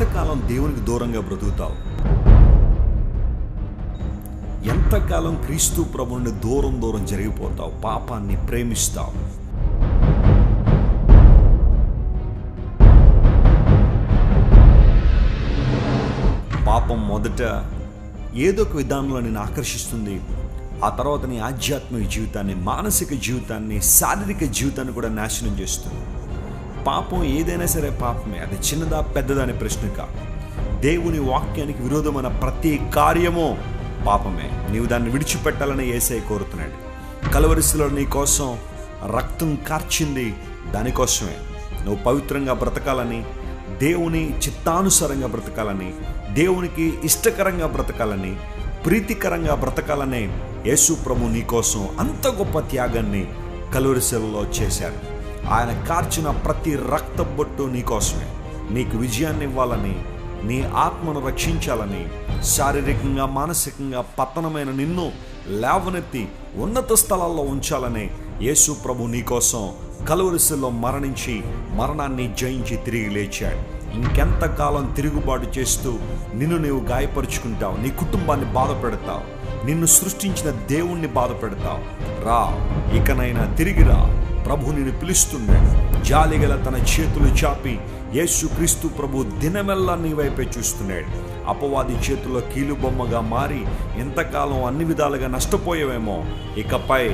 ఎంతకాలం దేవునికి దూరంగా బ్రతుకుతావు? ఎంతకాలం క్రీస్తు ప్రభువుని దూరం జరిగిపోతావు? పాపాన్ని ప్రేమిస్తావు. పాపం మొదట ఏదో ఒక విధానంలో నేను ఆకర్షిస్తుంది. ఆ తర్వాత నీ ఆధ్యాత్మిక జీవితాన్ని, మానసిక జీవితాన్ని, శారీరక జీవితాన్ని కూడా నాశనం చేస్తుంది. పాపం ఏదైనా సరే పాపమే. అది చిన్నదా పెద్దదా అనే ప్రశ్న కాదు. దేవుని వాక్యానికి విరోధమైన ప్రతి కార్యము పాపమే. నీవు దాన్ని విడిచిపెట్టాలని యేసయ్య కోరుతున్నాడు. కలువరిలో నీ కోసం రక్తం కార్చింది దానికోసమే. నువ్వు పవిత్రంగా బ్రతకాలని, దేవుని చిత్తానుసారంగా బ్రతకాలని, దేవునికి ఇష్టకరంగా బ్రతకాలని, ప్రీతికరంగా బ్రతకాలనే యేసు ప్రభు నీ కోసం అంత గొప్ప త్యాగాన్ని కలువరిలో చేశారు. ఆయన కార్చిన ప్రతి రక్త బొట్టు నీ కోసమే. నీకు విజయాన్ని ఇవ్వాలని, నీ ఆత్మను రక్షించాలని, శారీరకంగా మానసికంగా పతనమైన నిన్ను లేవనెత్తి ఉన్నత స్థలాల్లో ఉంచాలని యేసు ప్రభు నీ కోసం కలువరిలో మరణించి మరణాన్ని జయించి తిరిగి లేచాడు. ఇంకెంతకాలం తిరుగుబాటు చేస్తూ నిన్ను నీవు గాయపరుచుకుంటావు, నీ కుటుంబాన్ని బాధ పెడతావు, నిన్ను సృష్టించిన దేవుణ్ణి బాధ పెడతావు? రా, ఇకనైనా తిరిగి రా. ప్రభు నిన్ను పిలుస్తున్నాడు. జాలిగల తన చేతులు చాపి యేసు క్రీస్తు ప్రభు దినమెల్లా నీ వైపే చూస్తున్నాడు. అపవాది చేతుల్లో కీలుబొమ్మగా మారి ఎంతకాలం అన్ని విధాలుగా నష్టపోయావేమో, ఇకపై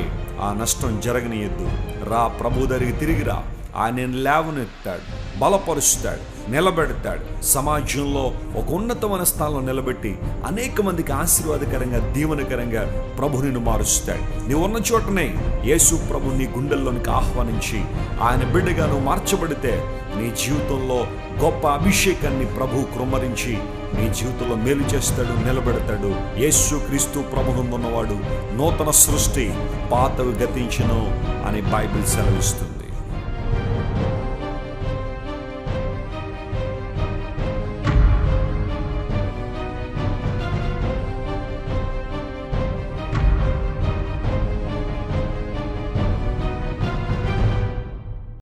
ఆ నష్టం జరగనీయద్దు. రా, ప్రభు దగ్గరికి తిరిగిరా. ఆయన లేవనెత్తాడు, బలపరుస్తాడు, నిలబెడతాడు. సమాజంలో ఒక ఉన్నతమైన స్థానంలో నిలబెట్టి అనేక మందికి ఆశీర్వాదకరంగా, దీవెనకరంగా ప్రభు నిన్ను మారుస్తాడు. నీవు ఉన్న చోటనే యేసు ప్రభు నీ గుండెల్లోనికి ఆహ్వానించి ఆయన బిడ్డగా నువ్వు మార్చబడితే నీ జీవితంలో గొప్ప అభిషేకాన్ని ప్రభు కృమ్మరించి నీ జీవితంలో మేలు చేస్తాడు, నిలబెడతాడు. యేసు క్రీస్తు ప్రభువున్నవాడు నూతన సృష్టి, పాతవి గతించును అని బైబిల్ సెలవిస్తుంది.